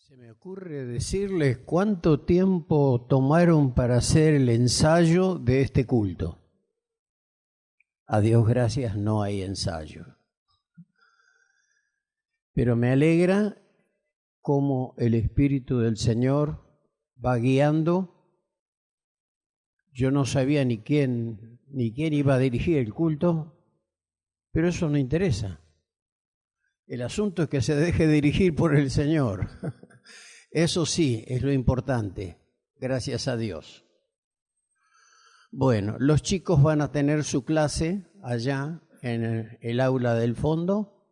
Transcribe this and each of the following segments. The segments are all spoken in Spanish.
Se me ocurre decirles cuánto tiempo tomaron para hacer el ensayo de este culto. A Dios gracias, no hay ensayo. Pero me alegra cómo el Espíritu del Señor va guiando. Yo no sabía ni quién iba a dirigir el culto, pero eso no interesa. El asunto es que se deje dirigir por el Señor. Eso sí, es lo importante, gracias a Dios. Bueno, los chicos van a tener su clase allá en el aula del fondo.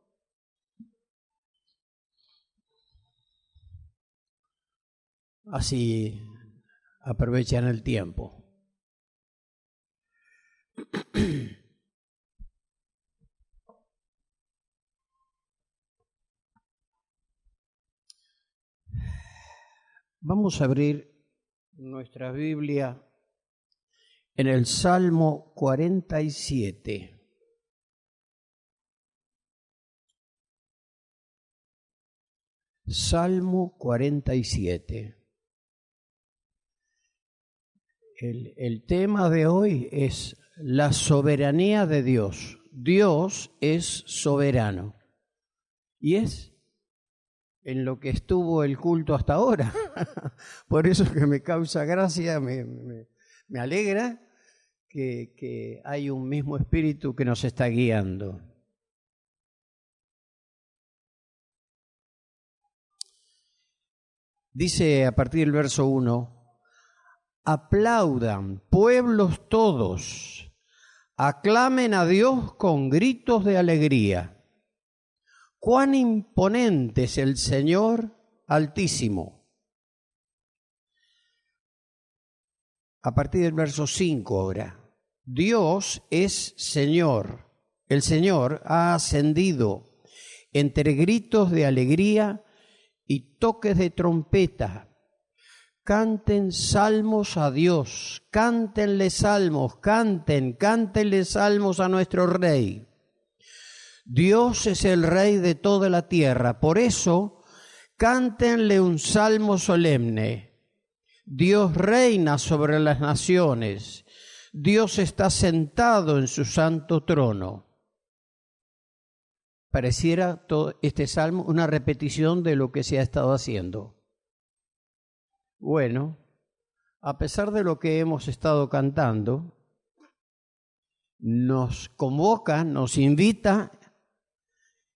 Así aprovechan el tiempo. Vamos a abrir nuestra Biblia en el Salmo 47. Salmo 47. El tema de hoy es la soberanía de Dios. Dios es soberano. Y es en lo que estuvo el culto hasta ahora. Por eso que me causa gracia, me alegra que hay un mismo espíritu que nos está guiando. Dice a partir del verso 1, aplaudan pueblos todos, aclamen a Dios con gritos de alegría. Cuán imponente es el Señor Altísimo. A partir del verso 5 ahora. Dios es Señor. El Señor ha ascendido entre gritos de alegría y toques de trompeta. Canten salmos a Dios, cántenle salmos, cántenle salmos a nuestro Rey. Dios es el Rey de toda la tierra, por eso cántenle un salmo solemne. Dios reina sobre las naciones, Dios está sentado en su santo trono. Pareciera todo este salmo una repetición de lo que se ha estado haciendo. Bueno, a pesar de lo que hemos estado cantando, nos convoca, nos invita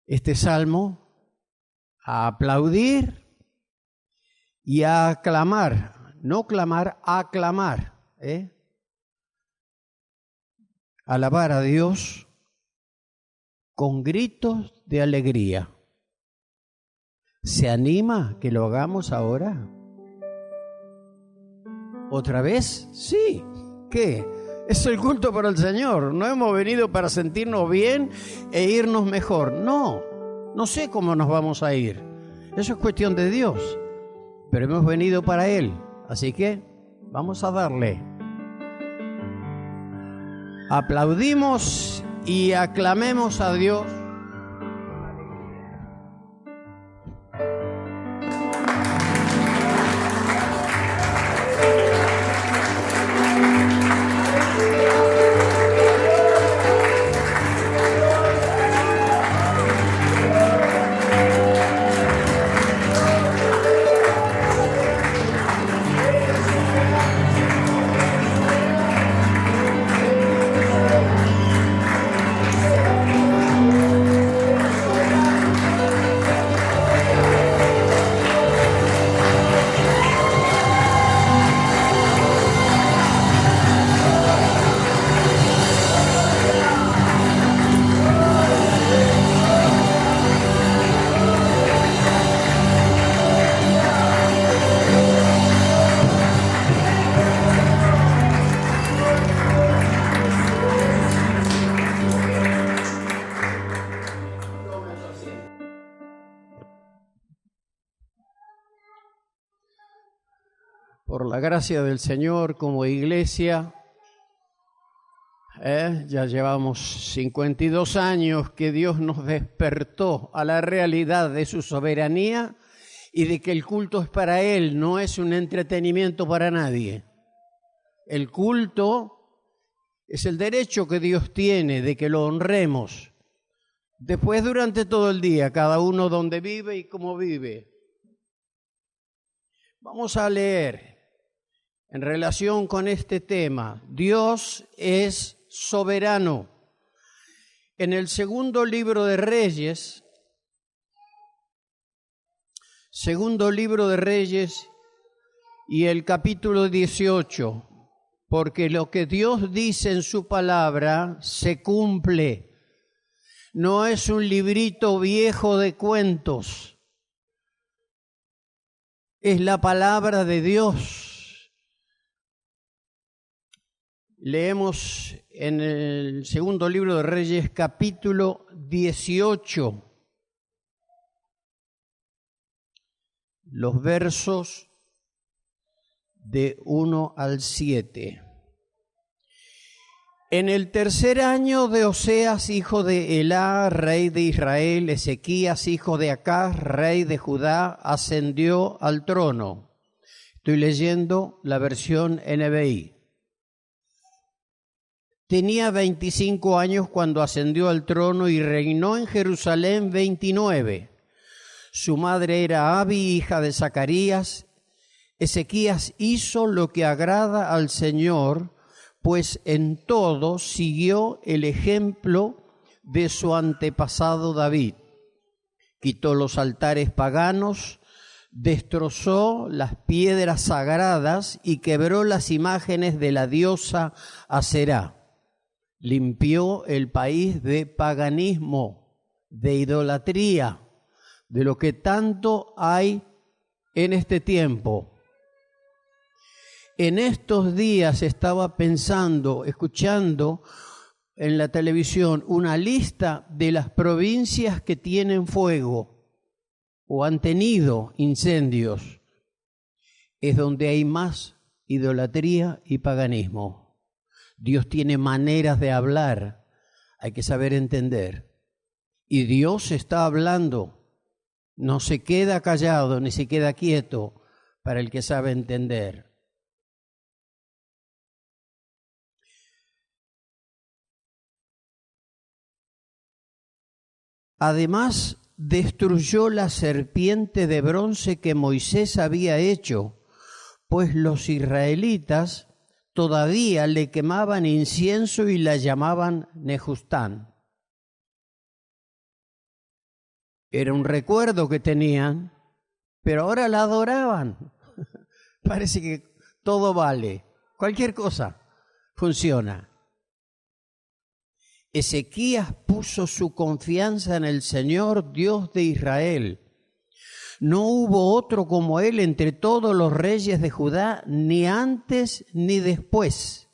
este salmo a aplaudir y a aclamar, no clamar, aclamar, alabar a Dios con gritos de alegría. ¿Se anima que lo hagamos ahora? ¿Otra vez? Sí. ¿Qué? Es el culto para el Señor. No hemos venido para sentirnos bien e irnos mejor. No sé cómo nos vamos a ir. Eso es cuestión de Dios. Pero hemos venido para Él. Así que vamos a darle. Aplaudimos y aclamemos a Dios. Por la gracia del Señor, como iglesia, ya llevamos 52 años que Dios nos despertó a la realidad de su soberanía y de que el culto es para Él, no es un entretenimiento para nadie. El culto es el derecho que Dios tiene de que lo honremos. Después, durante todo el día, cada uno donde vive y cómo vive. Vamos a leer en relación con este tema. Dios es soberano. En el segundo libro de Reyes, y el capítulo 18, porque lo que Dios dice en su palabra se cumple. No es un librito viejo de cuentos, es la palabra de Dios. Leemos en el segundo libro de Reyes, capítulo 18, los versos de 1 al 7. En el tercer año de Oseas, hijo de Elá, rey de Israel, Ezequías, hijo de Acaz, rey de Judá, ascendió al trono. Estoy leyendo la versión NBI. Tenía 25 años cuando ascendió al trono y reinó en Jerusalén 29. Su madre era Abi, hija de Zacarías. Ezequías hizo lo que agrada al Señor, pues en todo siguió el ejemplo de su antepasado David. Quitó los altares paganos, destrozó las piedras sagradas y quebró las imágenes de la diosa Aserá. Limpió el país de paganismo, de idolatría, de lo que tanto hay en este tiempo. En estos días estaba pensando, escuchando en la televisión una lista de las provincias que tienen fuego o han tenido incendios. Es donde hay más idolatría y paganismo. Dios tiene maneras de hablar, hay que saber entender. Y Dios está hablando, no se queda callado ni se queda quieto para el que sabe entender. Además, destruyó la serpiente de bronce que Moisés había hecho, pues los israelitas todavía le quemaban incienso y la llamaban Nehustán. Era un recuerdo que tenían, pero ahora la adoraban. Parece que todo vale, cualquier cosa funciona. Ezequías puso su confianza en el Señor, Dios de Israel. No hubo otro como él entre todos los reyes de Judá, ni antes ni después.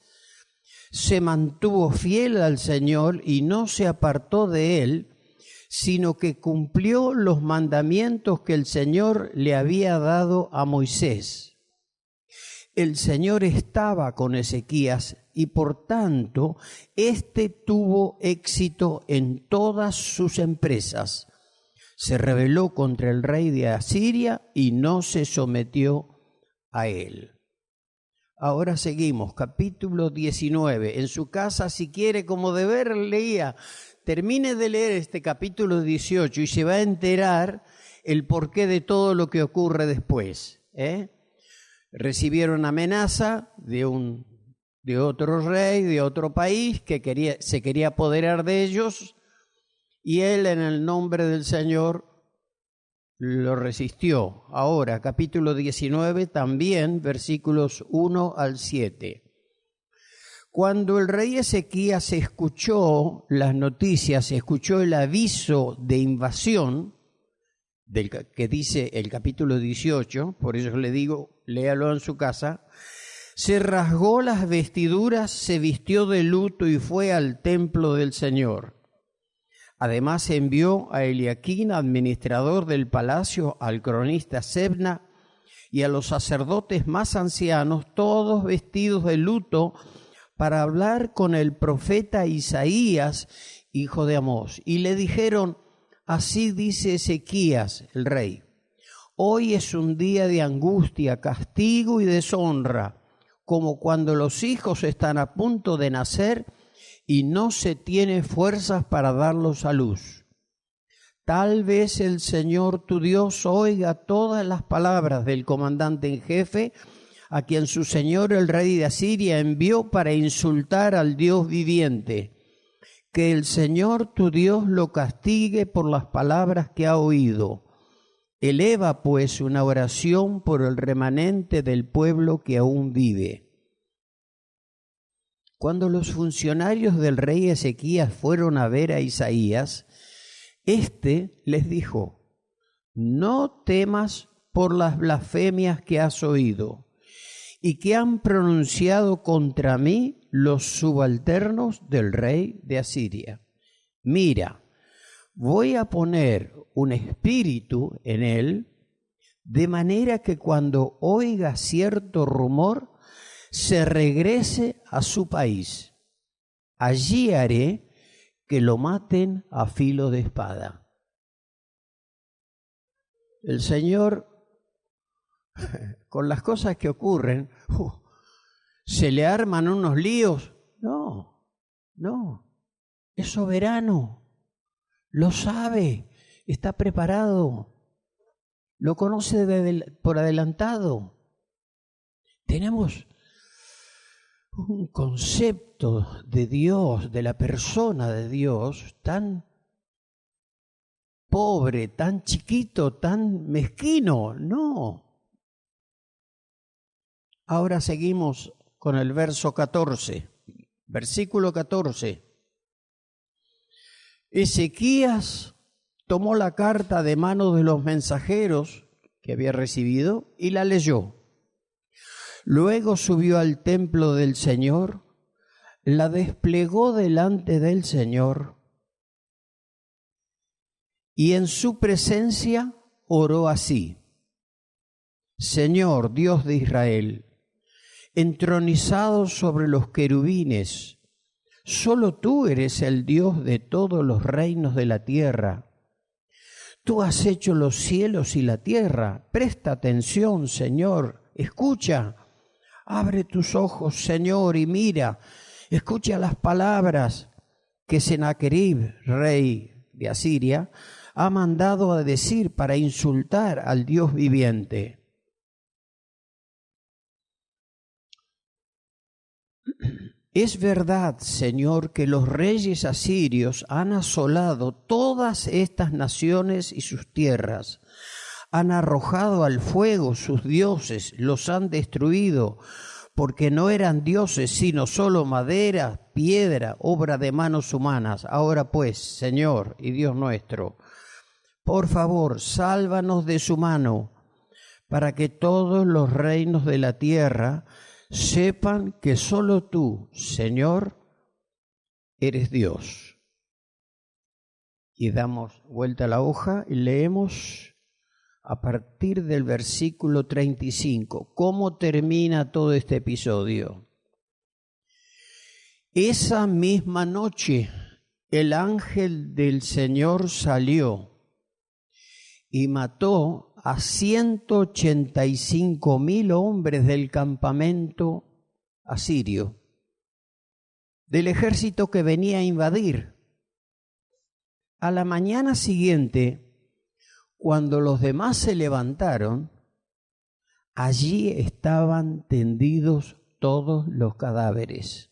Se mantuvo fiel al Señor y no se apartó de él, sino que cumplió los mandamientos que el Señor le había dado a Moisés. El Señor estaba con Ezequías y por tanto, éste tuvo éxito en todas sus empresas. Se rebeló contra el rey de Asiria y no se sometió a él. Ahora seguimos, capítulo 19. En su casa, si quiere, como deber, leía. Termine de leer este capítulo 18 y se va a enterar el porqué de todo lo que ocurre después. Recibieron amenaza de otro rey, de otro país que se quería apoderar de ellos, y él, en el nombre del Señor, lo resistió. Ahora, capítulo 19, también versículos 1 al 7. Cuando el rey Ezequías escuchó las noticias, escuchó el aviso de invasión, que dice el capítulo 18, por eso le digo, léalo en su casa, se rasgó las vestiduras, se vistió de luto y fue al templo del Señor. Además envió a Eliaquín, administrador del palacio, al cronista Sebna y a los sacerdotes más ancianos, todos vestidos de luto, para hablar con el profeta Isaías, hijo de Amós. Y le dijeron: así dice Ezequías, el rey: Hoy es un día de angustia, castigo y deshonra, como cuando los hijos están a punto de nacer y no se tiene fuerzas para darlos a luz. Tal vez el Señor tu Dios oiga todas las palabras del comandante en jefe, a quien su señor el rey de Asiria envió para insultar al Dios viviente. Que el Señor tu Dios lo castigue por las palabras que ha oído. Eleva pues una oración por el remanente del pueblo que aún vive. Cuando los funcionarios del rey Ezequías fueron a ver a Isaías, éste les dijo: no temas por las blasfemias que has oído y que han pronunciado contra mí los subalternos del rey de Asiria. Mira, voy a poner un espíritu en él, de manera que cuando oiga cierto rumor, se regrese a su país. Allí haré que lo maten a filo de espada. El Señor, con las cosas que ocurren, ¿se le arman unos líos? No, es soberano, lo sabe, está preparado, lo conoce por adelantado. Tenemos un concepto de Dios, de la persona de Dios, tan pobre, tan chiquito, tan mezquino. No. Ahora seguimos con el verso 14, versículo 14. Ezequías tomó la carta de manos de los mensajeros que había recibido y la leyó. Luego subió al templo del Señor, la desplegó delante del Señor y en su presencia oró así: Señor, Dios de Israel, entronizado sobre los querubines, solo tú eres el Dios de todos los reinos de la tierra. Tú has hecho los cielos y la tierra. Presta atención, Señor, escucha. Abre tus ojos, Señor, y mira. Escucha las palabras que Sennacherib, rey de Asiria, ha mandado a decir para insultar al Dios viviente. Es verdad, Señor, que los reyes asirios han asolado todas estas naciones y sus tierras, han arrojado al fuego sus dioses, los han destruido, porque no eran dioses, sino solo madera, piedra, obra de manos humanas. Ahora pues, Señor y Dios nuestro, por favor, sálvanos de su mano, para que todos los reinos de la tierra sepan que solo tú, Señor, eres Dios. Y damos vuelta a la hoja y leemos a partir del versículo 35. ¿Cómo termina todo este episodio? Esa misma noche el ángel del Señor salió y mató a 185,000 hombres del campamento asirio, del ejército que venía a invadir. A la mañana siguiente, cuando los demás se levantaron, allí estaban tendidos todos los cadáveres.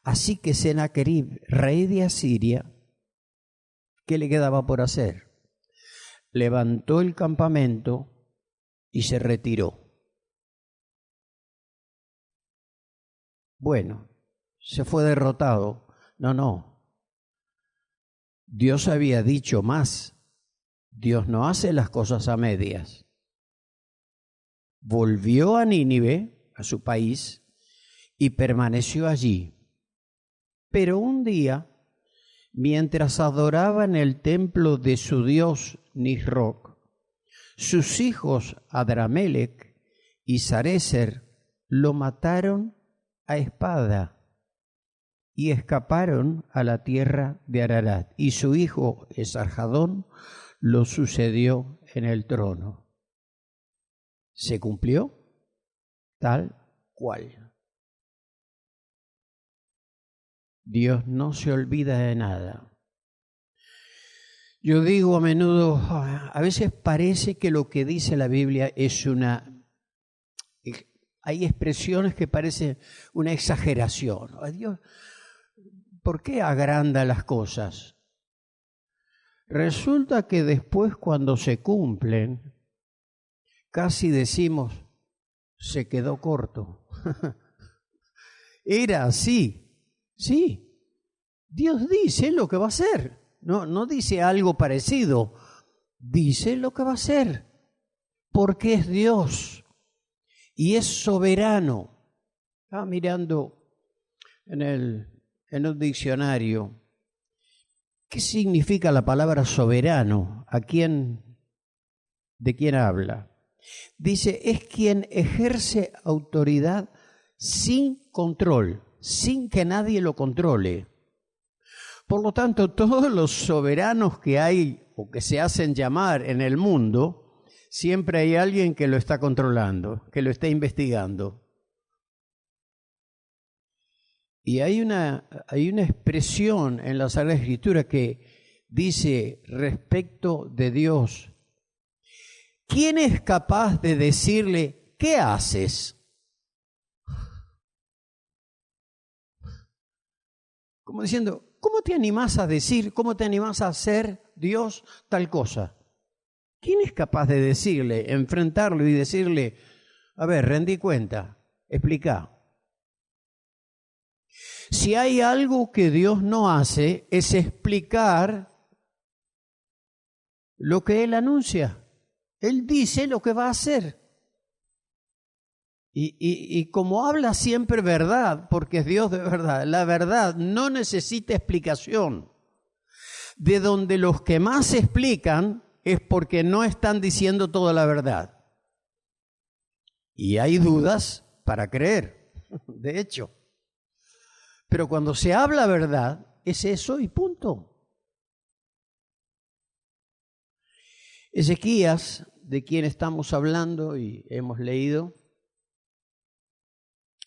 Así que Sennacherib, rey de Asiria, ¿qué le quedaba por hacer? Levantó el campamento y se retiró. Bueno, se fue derrotado. No. Dios había dicho más. Dios no hace las cosas a medias. Volvió a Nínive, a su país, y permaneció allí. Pero un día, mientras adoraba en el templo de su dios Nisroch, sus hijos Adramelech y Sarecer lo mataron a espada y escaparon a la tierra de Ararat, y su hijo Esarhadón lo sucedió en el trono. ¿Se cumplió? Tal cual. Dios no se olvida de nada. Yo digo a menudo, a veces parece que lo que dice la Biblia es hay expresiones que parecen una exageración. Dios, ¿por qué agranda las cosas? Resulta que después, cuando se cumplen, casi decimos, se quedó corto. Era así, sí. Dios dice lo que va a hacer. No dice algo parecido, dice lo que va a hacer, porque es Dios y es soberano. Estaba mirando en un diccionario, ¿qué significa la palabra soberano? ¿De quién habla? Dice, es quien ejerce autoridad sin control, sin que nadie lo controle. Por lo tanto, todos los soberanos que hay o que se hacen llamar en el mundo, siempre hay alguien que lo está controlando, que lo está investigando. Y hay una expresión en la Sagrada Escritura que dice respecto de Dios, ¿quién es capaz de decirle, ¿qué haces? Como diciendo, ¿cómo te animás a decir, cómo te animás a hacer, Dios, tal cosa? ¿Quién es capaz de decirle, enfrentarlo y decirle, a ver, rendí cuenta, explica? Si hay algo que Dios no hace, es explicar lo que Él anuncia. Él dice lo que va a hacer. Y como habla siempre verdad, porque es Dios de verdad, la verdad no necesita explicación. De donde los que más explican es porque no están diciendo toda la verdad. Y hay dudas para creer, de hecho. Pero cuando se habla verdad, es eso y punto. Ezequías, de quien estamos hablando y hemos leído,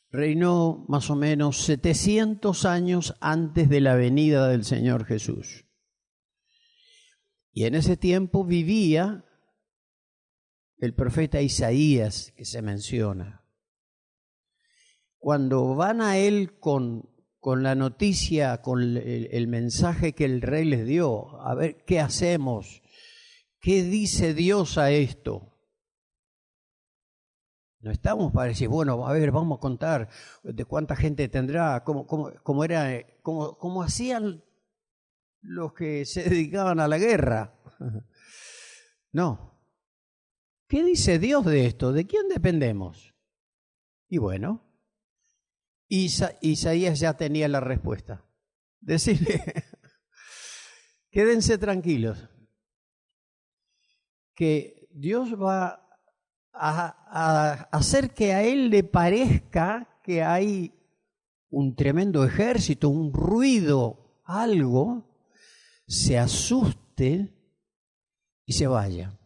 reinó más o menos 700 años antes de la venida del Señor Jesús. Y en ese tiempo vivía el profeta Isaías, que se menciona. Cuando van a él con la noticia, con el mensaje que el rey les dio, a ver qué hacemos, qué dice Dios a esto. No estamos para decir, bueno, a ver, vamos a contar de cuánta gente tendrá, cómo hacían los que se dedicaban a la guerra. No. ¿Qué dice Dios de esto? ¿De quién dependemos? Y bueno, Isaías ya tenía la respuesta. Decirle, quédense tranquilos, que Dios va a hacer que a él le parezca que hay un tremendo ejército, un ruido, algo, se asuste y se vaya.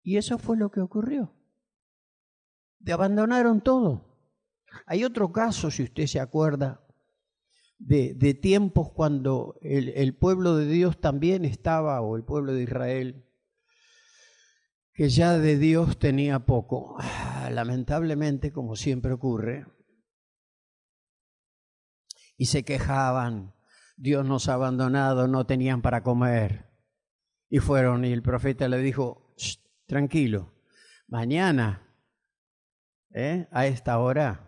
Y eso fue lo que ocurrió. Abandonaron todo. Hay otro caso, si usted se acuerda, de tiempos cuando el pueblo de Dios también estaba, o el pueblo de Israel, que ya de Dios tenía poco. Lamentablemente, como siempre ocurre, y se quejaban, Dios nos ha abandonado, no tenían para comer. Y fueron, y el profeta le dijo, tranquilo, mañana, a esta hora,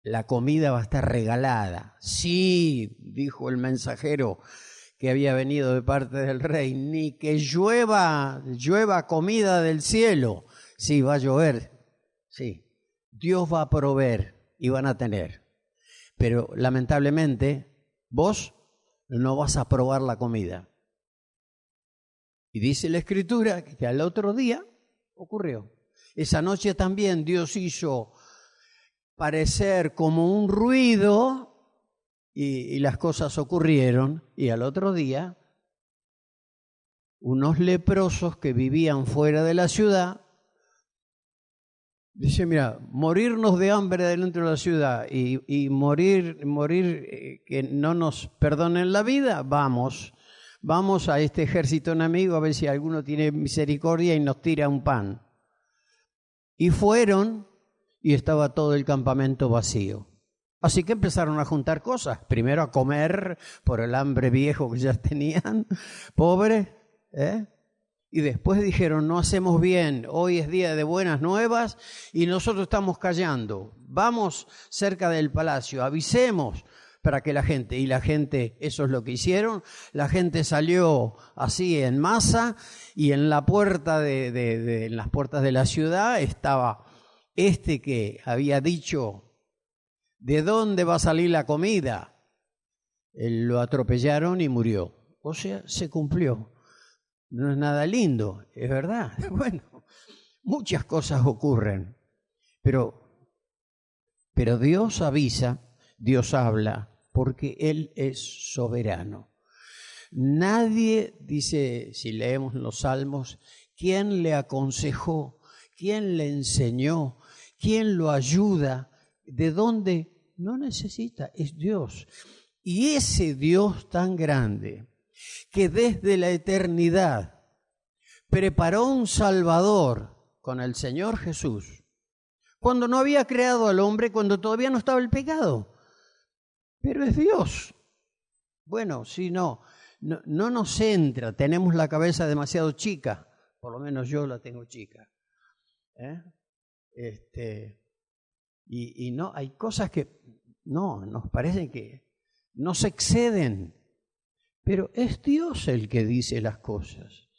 la comida va a estar regalada. Sí, dijo el mensajero que había venido de parte del rey, ni que llueva comida del cielo. Sí, va a llover, sí. Dios va a proveer y van a tener. Pero lamentablemente, vos no vas a probar la comida. Y dice la Escritura que al otro día ocurrió. Esa noche también Dios hizo parecer como un ruido y las cosas ocurrieron, y al otro día unos leprosos que vivían fuera de la ciudad. Dice, mira, morirnos de hambre dentro de la ciudad y morir que no nos perdonen la vida, vamos a este ejército enemigo a ver si alguno tiene misericordia y nos tira un pan. Y fueron y estaba todo el campamento vacío. Así que empezaron a juntar cosas, primero a comer por el hambre viejo que ya tenían, pobres, y después dijeron, no hacemos bien, hoy es día de buenas nuevas y nosotros estamos callando. Vamos cerca del palacio, avisemos para que la gente, eso es lo que hicieron, la gente salió así en masa y en la puerta en las puertas de la ciudad estaba este que había dicho, ¿de dónde va a salir la comida? Lo atropellaron y murió. O sea, se cumplió. No es nada lindo, es verdad. Bueno, muchas cosas ocurren, pero Dios avisa, Dios habla, porque Él es soberano. Nadie, dice, si leemos los Salmos, ¿quién le aconsejó? ¿Quién le enseñó? ¿Quién lo ayuda? ¿De dónde? No necesita, es Dios. Y ese Dios tan grande, que desde la eternidad preparó un Salvador con el Señor Jesús, cuando no había creado al hombre, cuando todavía no estaba el pecado. Pero es Dios. Bueno, si no nos entra, tenemos la cabeza demasiado chica, por lo menos yo la tengo chica. Y no, hay cosas que no, nos parecen que no se exceden. Pero es Dios el que dice las cosas.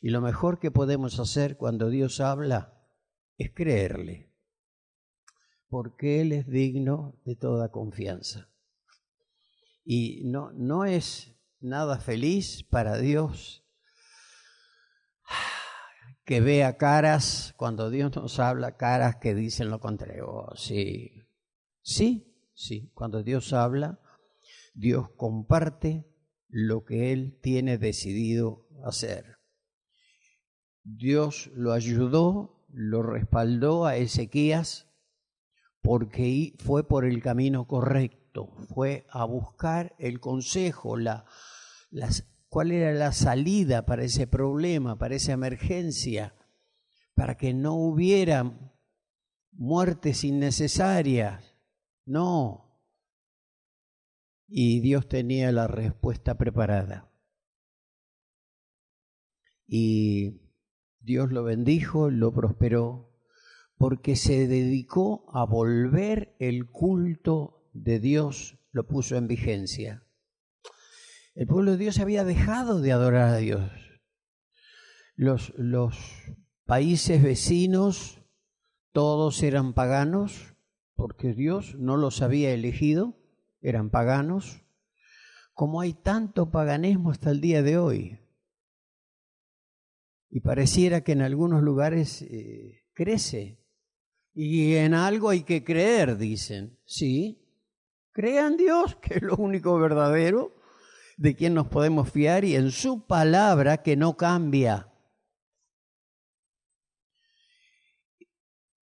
Y lo mejor que podemos hacer cuando Dios habla es creerle. Porque Él es digno de toda confianza. Y no es nada feliz para Dios que vea caras, cuando Dios nos habla, caras que dicen lo contrario. Oh, sí, cuando Dios habla, Dios comparte lo que Él tiene decidido hacer. Dios lo ayudó, lo respaldó a Ezequías porque fue por el camino correcto, fue a buscar el consejo, cuál era la salida para ese problema, para esa emergencia, para que no hubiera muertes innecesarias. No. Y Dios tenía la respuesta preparada. Y Dios lo bendijo, lo prosperó, porque se dedicó a volver el culto de Dios, lo puso en vigencia. El pueblo de Dios había dejado de adorar a Dios. Los países vecinos, todos eran paganos, porque Dios no los había elegido. Eran paganos, como hay tanto paganismo hasta el día de hoy. Y pareciera que en algunos lugares crece. Y en algo hay que creer, dicen. Sí, crean Dios, que es lo único verdadero, de quien nos podemos fiar, y en su palabra que no cambia.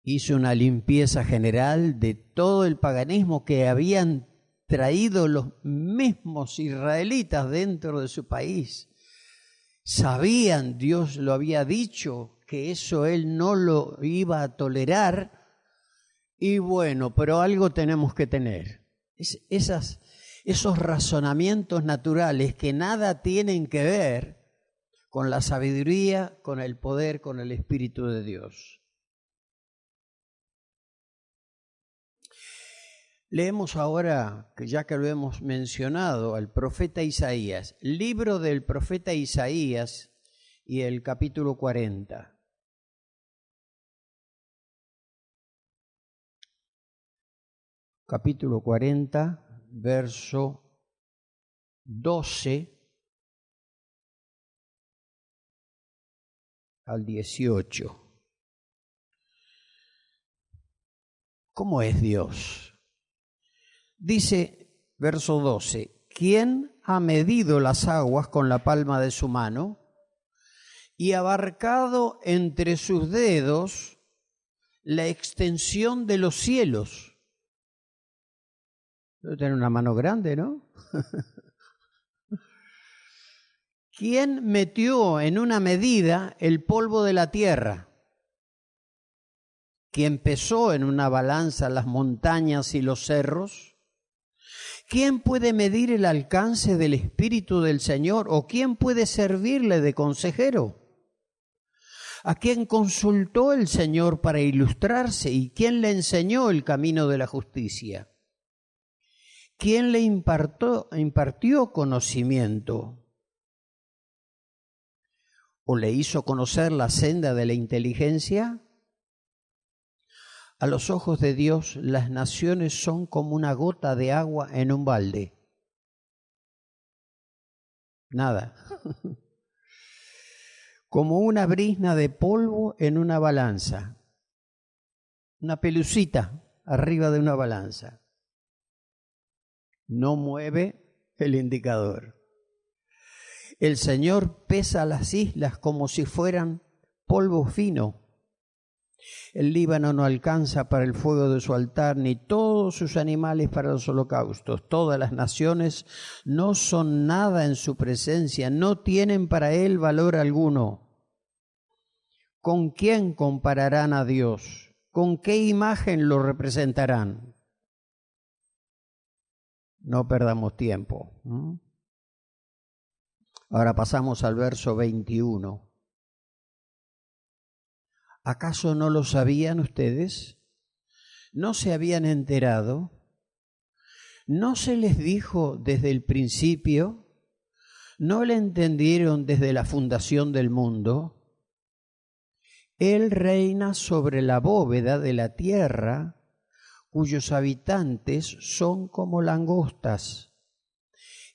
Hizo una limpieza general de todo el paganismo que habían traído los mismos israelitas dentro de su país. Sabían, Dios lo había dicho, que eso Él no lo iba a tolerar. Y bueno, pero algo tenemos que tener. Esos razonamientos naturales que nada tienen que ver con la sabiduría, con el poder, con el Espíritu de Dios. Leemos ahora, ya que lo hemos mencionado, al profeta Isaías, libro del profeta Isaías y el capítulo 40. Capítulo 40, verso 12 al 18. ¿Cómo es Dios? Dice, verso 12, ¿quién ha medido las aguas con la palma de su mano y abarcado entre sus dedos la extensión de los cielos. Debe tener una mano grande, ¿no? ¿Quién metió en una medida el polvo de la tierra? ¿Quién pesó en una balanza las montañas y los cerros? ¿Quién puede medir el alcance del Espíritu del Señor? ¿O quién puede servirle de consejero? ¿A quién consultó el Señor para ilustrarse? ¿Y quién le enseñó el camino de la justicia? ¿Quién le impartió conocimiento? ¿O le hizo conocer la senda de la inteligencia? A los ojos de Dios, las naciones son como una gota de agua en un balde. Nada. Como una brizna de polvo en una balanza. Una pelucita arriba de una balanza. No mueve el indicador. El Señor pesa las islas como si fueran polvo fino. El Líbano no alcanza para el fuego de su altar, ni todos sus animales para los holocaustos. Todas las naciones no son nada en su presencia, no tienen para él valor alguno. ¿Con quién compararán a Dios? ¿Con qué imagen lo representarán? No perdamos tiempo. Ahora pasamos al verso 21. ¿Acaso no lo sabían ustedes? ¿No se habían enterado? ¿No se les dijo desde el principio? ¿No le entendieron desde la fundación del mundo? Él reina sobre la bóveda de la tierra, cuyos habitantes son como langostas.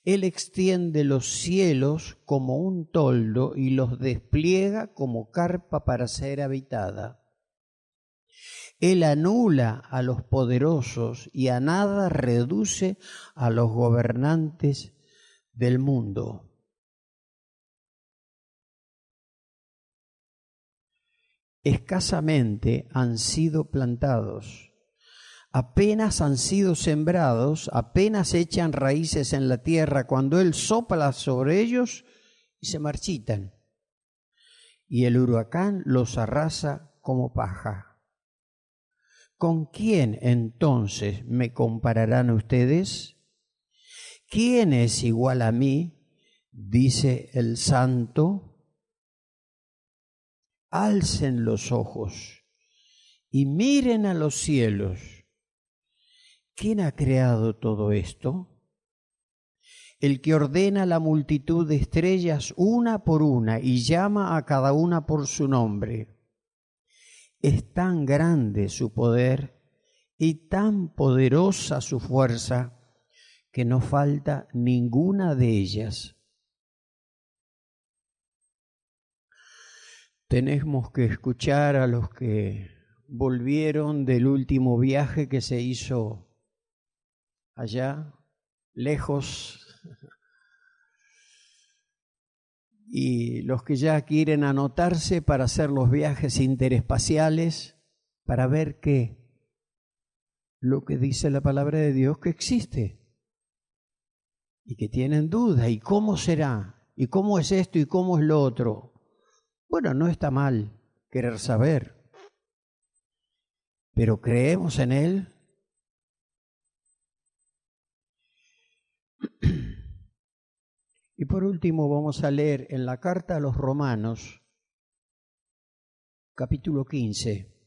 Él extiende los cielos como un toldo y los despliega como carpa para ser habitada. Él anula a los poderosos y a nada reduce a los gobernantes del mundo. Escasamente han sido plantados, apenas han sido sembrados, apenas echan raíces en la tierra, cuando Él sopla sobre ellos y se marchitan, y el huracán los arrasa como paja. ¿Con quién entonces me compararán ustedes? ¿Quién es igual a mí? Dice el Santo. Alcen los ojos y miren a los cielos. ¿Quién ha creado todo esto? El que ordena la multitud de estrellas una por una y llama a cada una por su nombre. Es tan grande su poder y tan poderosa su fuerza que no falta ninguna de ellas. Tenemos que escuchar a los que volvieron del último viaje que se hizo allá, lejos, y los que ya quieren anotarse para hacer los viajes interespaciales, para ver qué, lo que dice la palabra de Dios que existe, y que tienen duda, y cómo será, y cómo es esto, y cómo es lo otro. Bueno, no está mal querer saber, pero ¿creemos en Él? Y por último vamos a leer en la carta a los Romanos, capítulo 15.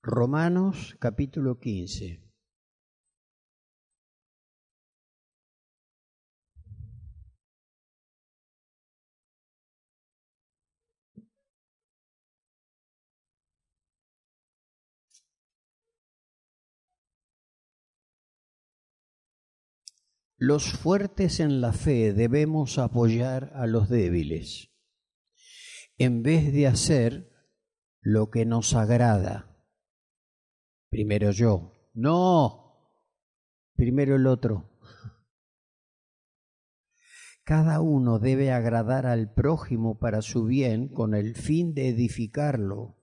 Romanos, capítulo 15. Los fuertes en la fe debemos apoyar a los débiles, en vez de hacer lo que nos agrada. Primero yo. No, primero el otro. Cada uno debe agradar al prójimo para su bien con el fin de edificarlo,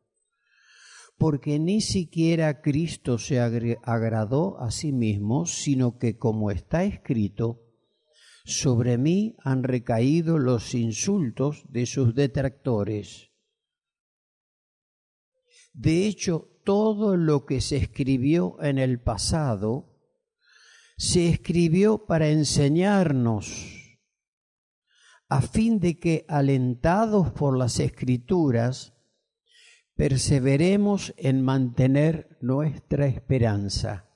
porque ni siquiera Cristo se agradó a sí mismo, sino que, como está escrito, sobre mí han recaído los insultos de sus detractores. De hecho, todo lo que se escribió en el pasado se escribió para enseñarnos, a fin de que, alentados por las Escrituras, perseveremos en mantener nuestra esperanza.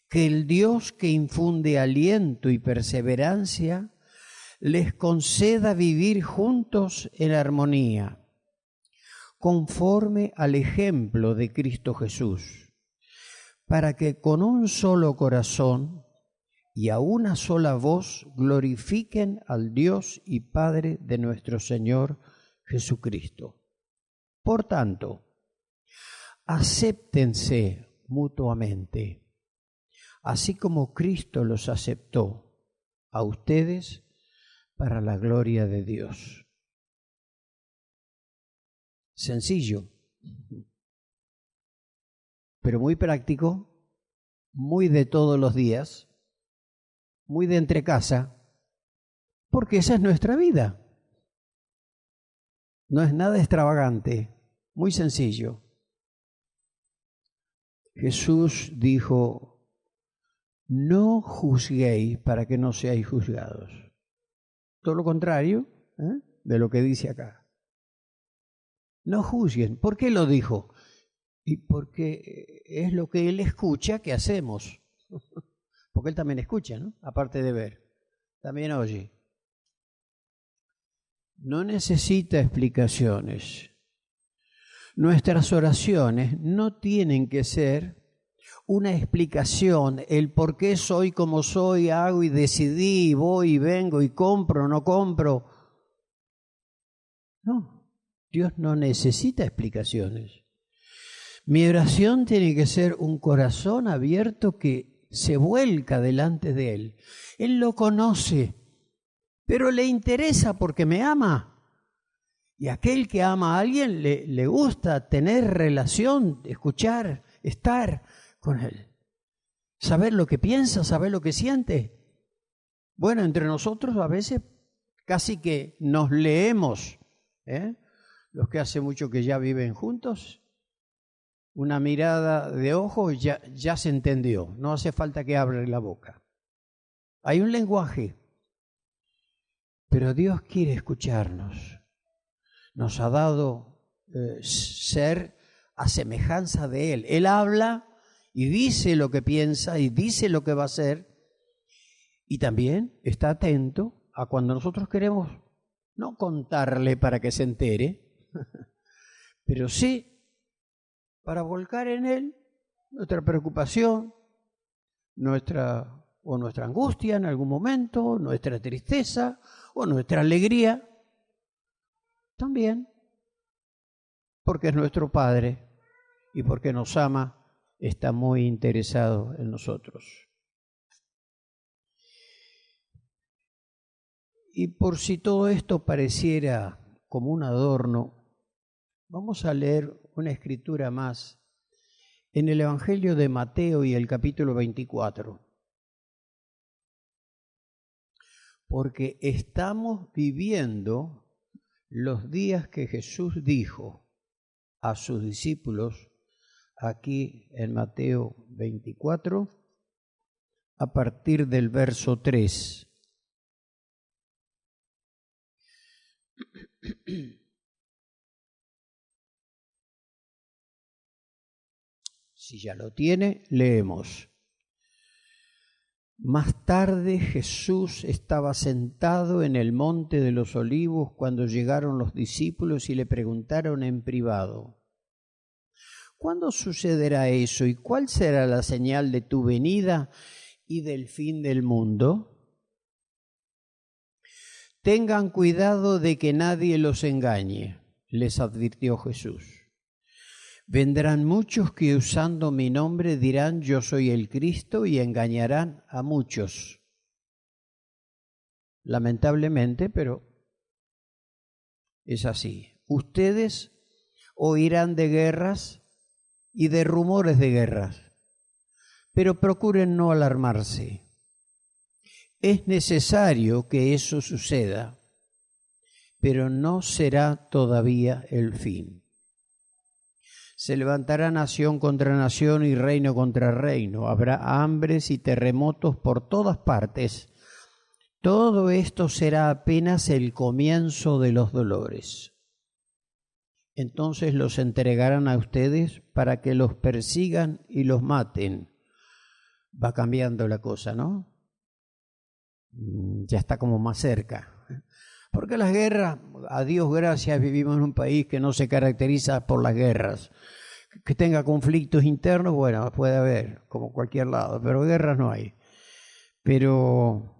Que el Dios que infunde aliento y perseverancia les conceda vivir juntos en armonía, conforme al ejemplo de Cristo Jesús, para que con un solo corazón y a una sola voz glorifiquen al Dios y Padre de nuestro Señor Jesucristo. Por tanto, acéptense mutuamente, así como Cristo los aceptó a ustedes para la gloria de Dios. Sencillo, pero muy práctico, muy de todos los días, muy de entrecasa, porque esa es nuestra vida. No es nada extravagante, muy sencillo. Jesús dijo: no juzguéis para que no seáis juzgados. Todo lo contrario de lo que dice acá. No juzguen. ¿Por qué lo dijo? Y porque es lo que Él escucha que hacemos. Porque Él también escucha, ¿no? Aparte de ver, también oye. No necesita explicaciones. Nuestras oraciones no tienen que ser una explicación, el por qué soy como soy, hago y decidí, voy y vengo y compro, no compro. No, Dios no necesita explicaciones. Mi oración tiene que ser un corazón abierto que se vuelca delante de Él. Él lo conoce, pero le interesa porque me ama. Y aquel que ama a alguien le gusta tener relación, escuchar, estar con Él. Saber lo que piensa, saber lo que siente. Bueno, entre nosotros a veces casi que nos leemos, los que hace mucho que ya viven juntos, una mirada de ojo ya se entendió, no hace falta que abra la boca. Hay un lenguaje, pero Dios quiere escucharnos. Nos ha dado ser a semejanza de Él. Él habla y dice lo que piensa y dice lo que va a hacer, y también está atento a cuando nosotros queremos no contarle para que se entere, pero sí para volcar en Él nuestra preocupación, nuestra angustia en algún momento, nuestra tristeza o nuestra alegría. También porque es nuestro Padre y porque nos ama, está muy interesado en nosotros. Y por si todo esto pareciera como un adorno, vamos a leer una escritura más en el Evangelio de Mateo y el capítulo 24. Porque estamos viviendo los días que Jesús dijo a sus discípulos aquí en Mateo 24, a partir del verso 3. Si ya lo tiene, leemos. Más tarde Jesús estaba sentado en el monte de los Olivos cuando llegaron los discípulos y le preguntaron en privado: ¿cuándo sucederá eso y cuál será la señal de tu venida y del fin del mundo? Tengan cuidado de que nadie los engañe. les advirtió Jesús. Vendrán muchos que usando mi nombre dirán yo soy el Cristo y engañarán a muchos. Lamentablemente, pero es así. Ustedes oirán de guerras y de rumores de guerras, pero procuren no alarmarse. Es necesario que eso suceda, pero no será todavía el fin. Se levantará nación contra nación y reino contra reino. Habrá hambres y terremotos por todas partes. Todo esto será apenas el comienzo de los dolores. Entonces los entregarán a ustedes para que los persigan y los maten. Va cambiando la cosa, ¿no? Ya está como más cerca. Porque las guerras, a Dios gracias, vivimos en un país que no se caracteriza por las guerras. Que tenga conflictos internos, bueno, puede haber, como cualquier lado, pero guerras no hay. Pero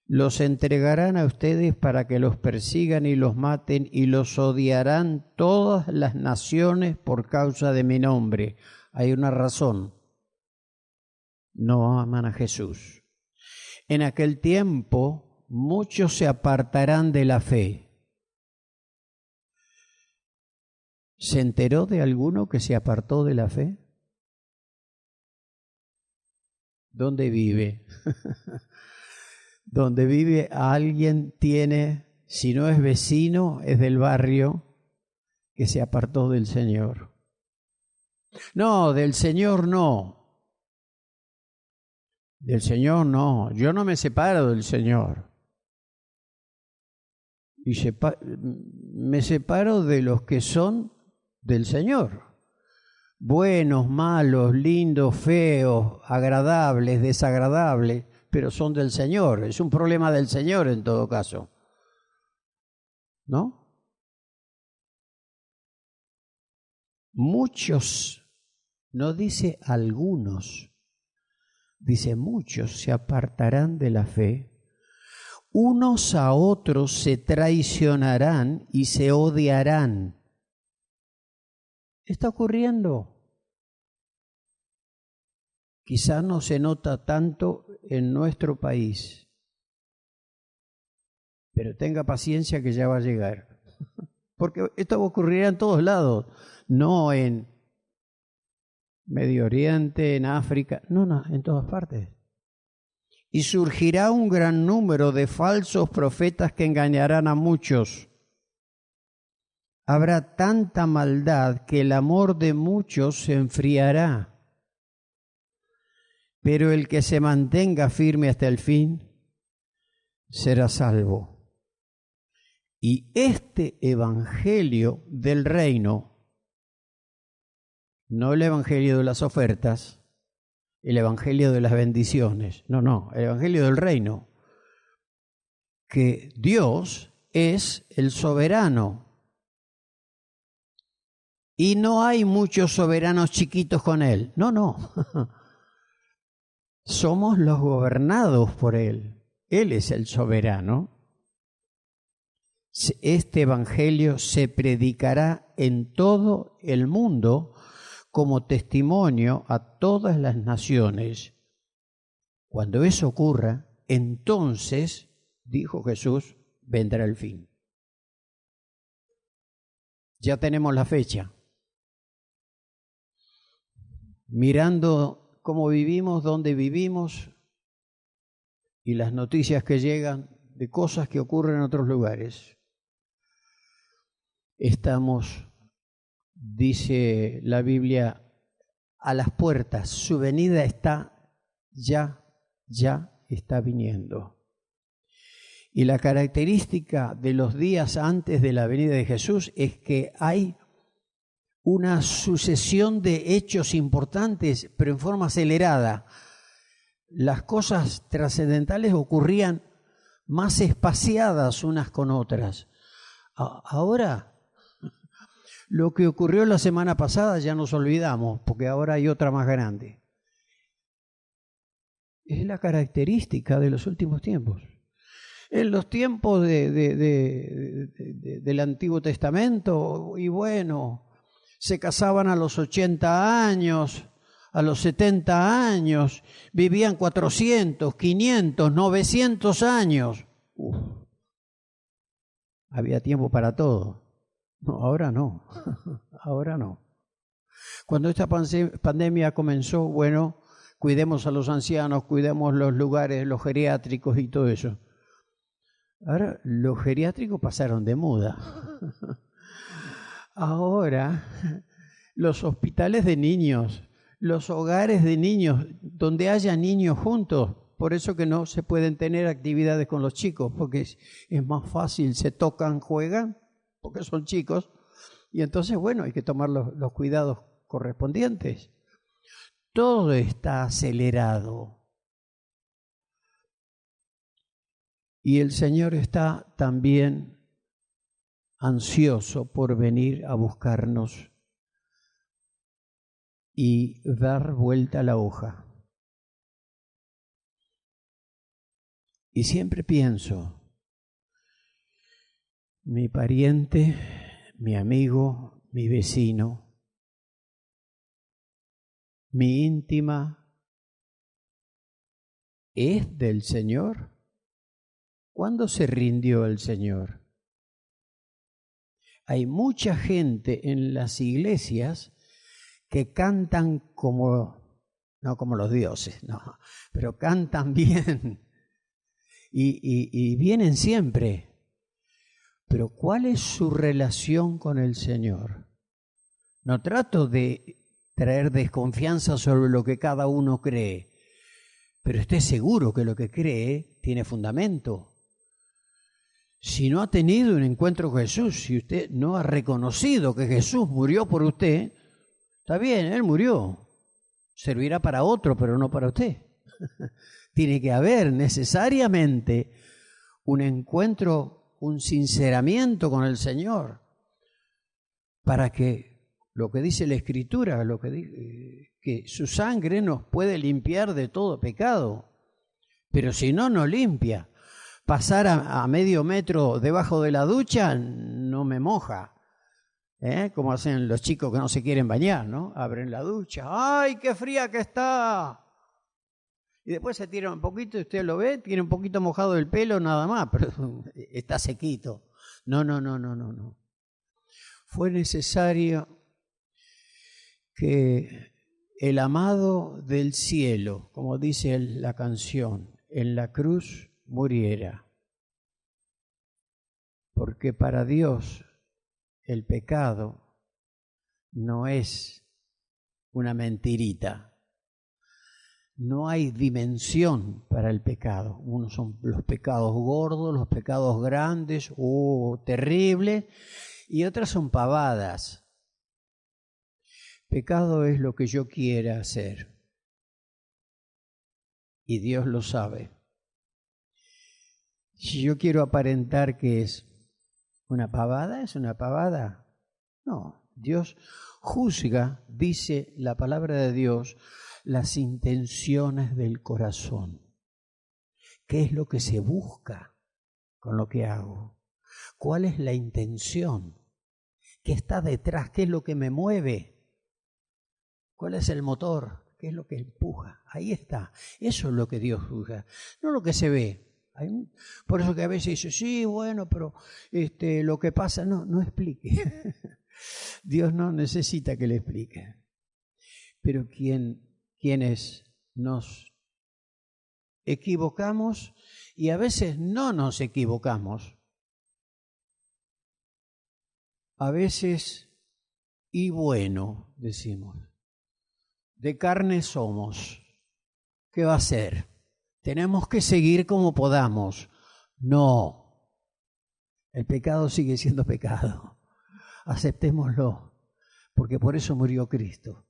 los entregarán a ustedes para que los persigan y los maten, y los odiarán todas las naciones por causa de mi nombre. Hay una razón. No aman a Jesús. En aquel tiempo, muchos se apartarán de la fe. ¿Se enteró de alguno que se apartó de la fe? ¿Dónde vive? Donde vive alguien tiene, si no es vecino, es del barrio, que se apartó del Señor. No, del Señor no. Del Señor no. Yo no me separo del Señor. Y me separo de los que son del Señor. Buenos, malos, lindos, feos, agradables, desagradables, pero son del Señor. Es un problema del Señor en todo caso. ¿No? Muchos, no dice algunos, dice muchos se apartarán de la fe. Unos a otros se traicionarán y se odiarán. Está ocurriendo. Quizás no se nota tanto en nuestro país, pero tenga paciencia que ya va a llegar. Porque esto ocurrirá en todos lados, no en Medio Oriente, en África, no, en todas partes. Y surgirá un gran número de falsos profetas que engañarán a muchos. Habrá tanta maldad que el amor de muchos se enfriará. Pero el que se mantenga firme hasta el fin será salvo. Y este evangelio del reino, no el evangelio de las ofertas, el evangelio de las bendiciones, no, el evangelio del reino, que Dios es el soberano. Y no hay muchos soberanos chiquitos con Él. No. Somos los gobernados por Él. Él es el soberano. Este evangelio se predicará en todo el mundo como testimonio a todas las naciones. Cuando eso ocurra, entonces, dijo Jesús, vendrá el fin. Ya tenemos la fecha. Mirando cómo vivimos, dónde vivimos y las noticias que llegan de cosas que ocurren en otros lugares. Estamos, dice la Biblia, a las puertas. Su venida está ya está viniendo. Y la característica de los días antes de la venida de Jesús es que hay una sucesión de hechos importantes, pero en forma acelerada. Las cosas trascendentales ocurrían más espaciadas unas con otras. Ahora, lo que ocurrió la semana pasada ya nos olvidamos, porque ahora hay otra más grande. Es la característica de los últimos tiempos. En los tiempos del Antiguo Testamento, y bueno, se casaban a los 80 años, a los 70 años, vivían 400, 500, 900 años. Uf. Había tiempo para todo. No, ahora no, ahora no. Cuando esta pandemia comenzó, bueno, cuidemos a los ancianos, cuidemos los lugares, los geriátricos y todo eso. Ahora los geriátricos pasaron de moda. Ahora los hospitales de niños, los hogares de niños, donde haya niños juntos, por eso que no se pueden tener actividades con los chicos, porque es más fácil, se tocan, juegan, porque son chicos, y entonces, bueno, hay que tomar los cuidados correspondientes. Todo está acelerado. Y el Señor está también ansioso por venir a buscarnos y dar vuelta a la hoja. Y siempre pienso, mi pariente, mi amigo, mi vecino, mi íntima, ¿es del Señor? ¿Cuándo se rindió el Señor? Hay mucha gente en las iglesias que cantan no como los dioses, no, pero cantan bien y vienen siempre. Pero ¿cuál es su relación con el Señor? No trato de traer desconfianza sobre lo que cada uno cree, pero esté seguro que lo que cree tiene fundamento. Si no ha tenido un encuentro con Jesús, si usted no ha reconocido que Jesús murió por usted, está bien, Él murió. Servirá para otro, pero no para usted. Tiene que haber necesariamente un encuentro, un sinceramiento con el Señor, para que lo que dice la Escritura, que su sangre nos puede limpiar de todo pecado. Pero si no nos limpia, pasar a medio metro debajo de la ducha no me moja. Como hacen los chicos que no se quieren bañar, ¿no? Abren la ducha. ¡Ay, qué fría que está! Y después se tira un poquito y usted lo ve, tiene un poquito mojado el pelo nada más, pero está sequito. No. Fue necesario que el amado del cielo, como dice la canción, en la cruz muriera. Porque para Dios el pecado no es una mentirita. No hay dimensión para el pecado. Unos son los pecados gordos, los pecados grandes, terribles, y otras son pavadas. Pecado es lo que yo quiera hacer. Y Dios lo sabe. Si yo quiero aparentar que es una pavada, ¿es una pavada? No, Dios juzga, dice la palabra de Dios, las intenciones del corazón. ¿Qué es lo que se busca con lo que hago? ¿Cuál es la intención? ¿Qué está detrás? ¿Qué es lo que me mueve? ¿Cuál es el motor? ¿Qué es lo que empuja? Ahí está. Eso es lo que Dios juzga, no lo que se ve. Por eso que a veces dice, sí, bueno, pero lo que pasa, no explique. Dios no necesita que le explique. Pero quienes nos equivocamos, y a veces no nos equivocamos, a veces, y bueno, decimos, de carne somos, ¿qué va a ser? Tenemos que seguir como podamos. No, el pecado sigue siendo pecado. Aceptémoslo, porque por eso murió Cristo.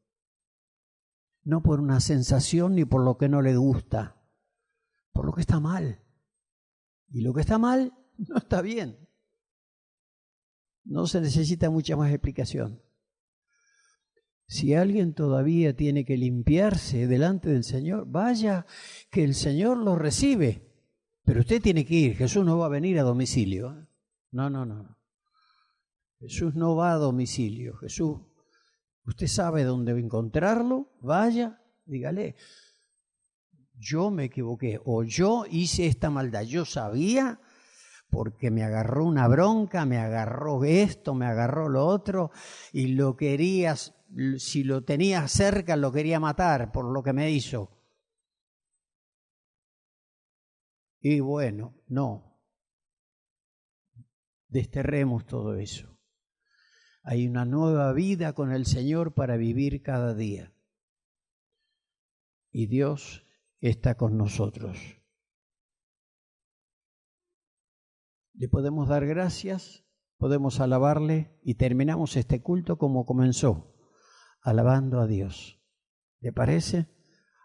No por una sensación ni por lo que no le gusta, por lo que está mal. Y lo que está mal no está bien. No se necesita mucha más explicación. Si alguien todavía tiene que limpiarse delante del Señor, vaya, que el Señor lo recibe. Pero usted tiene que ir, Jesús no va a venir a domicilio. No. Jesús no va a domicilio. Jesús, usted sabe dónde encontrarlo, vaya, dígale, yo me equivoqué o yo hice esta maldad, yo sabía porque me agarró una bronca, me agarró esto, me agarró lo otro y lo quería, si lo tenía cerca lo quería matar por lo que me hizo. Y bueno, no, desterremos todo eso. Hay una nueva vida con el Señor para vivir cada día. Y Dios está con nosotros. Le podemos dar gracias, podemos alabarle y terminamos este culto como comenzó, alabando a Dios. ¿Le parece?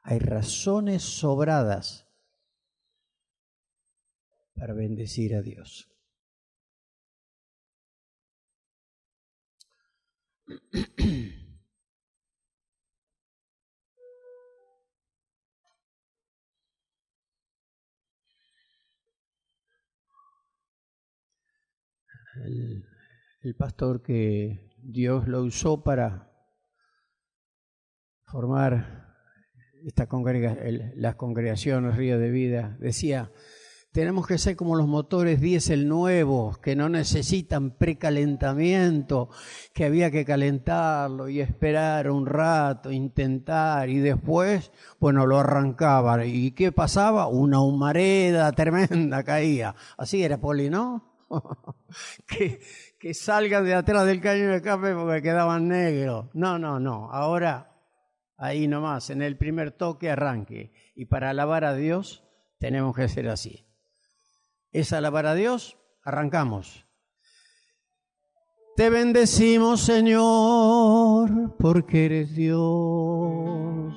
Hay razones sobradas para bendecir a Dios. El pastor que Dios lo usó para formar las congregaciones Río de Vida, decía, tenemos que ser como los motores diésel nuevos, que no necesitan precalentamiento, que había que calentarlo y esperar un rato, intentar, y después, bueno, lo arrancaban. ¿Y qué pasaba? Una humareda tremenda caía. Así era, Poli, ¿no? que salgan de atrás del cañón de escape porque quedaban negros. No. Ahora, ahí nomás, en el primer toque arranque. Y para alabar a Dios, tenemos que ser así. ¿Es alabar a Dios? Arrancamos. Te bendecimos, Señor, porque eres Dios.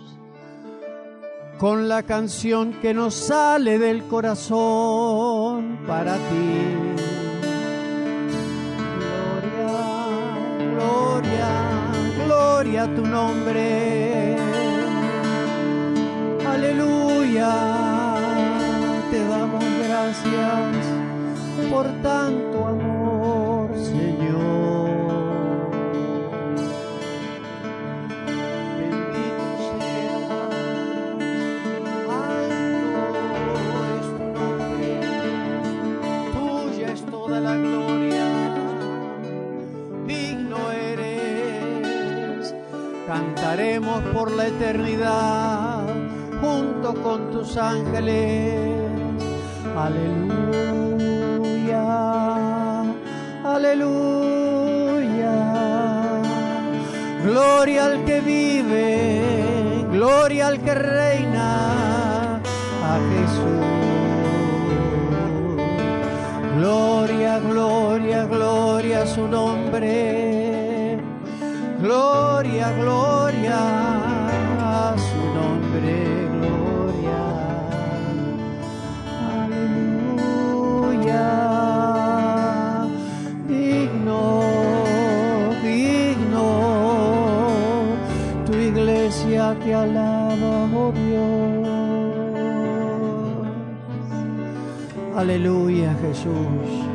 Con la canción que nos sale del corazón para ti. Gloria a tu nombre. Aleluya. Te damos gracias por tanto amor, Señor. Bendito seas, alto es tu nombre, tuya es toda la gloria, digno eres. Cantaremos por la eternidad junto con tus ángeles. Aleluya, aleluya. Gloria al que vive, gloria al que reina, a Jesús. Gloria, gloria, gloria a su nombre. Gloria, gloria a su nombre. Te alaba, oh Dios. Aleluya, Jesús.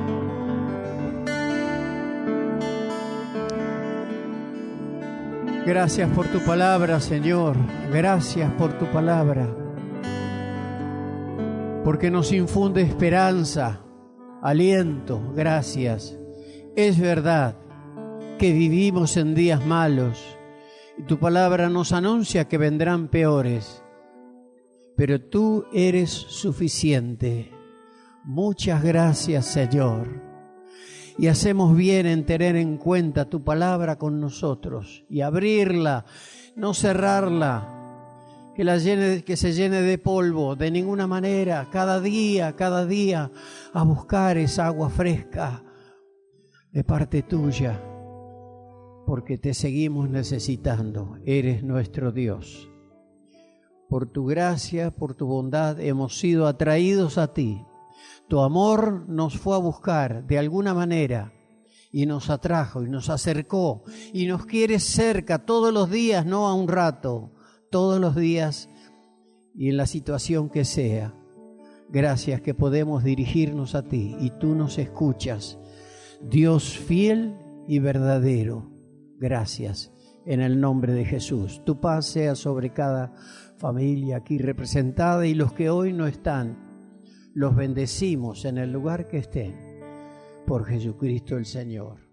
Gracias por tu palabra, Señor. Gracias por tu palabra. Porque nos infunde esperanza, aliento. Gracias. Es verdad que vivimos en días malos. Y tu palabra nos anuncia que vendrán peores, pero tú eres suficiente. Muchas gracias, Señor. Y hacemos bien en tener en cuenta tu palabra con nosotros y abrirla, no cerrarla, que se llene de polvo, de ninguna manera, cada día, a buscar esa agua fresca de parte tuya. Porque te seguimos necesitando, eres nuestro Dios. Por tu gracia, por tu bondad, hemos sido atraídos a ti. Tu amor nos fue a buscar de alguna manera y nos atrajo y nos acercó y nos quiere cerca todos los días, no a un rato, todos los días y en la situación que sea. Gracias que podemos dirigirnos a ti y tú nos escuchas. Dios fiel y verdadero, gracias en el nombre de Jesús. Tu paz sea sobre cada familia aquí representada y los que hoy no están, los bendecimos en el lugar que estén, por Jesucristo el Señor.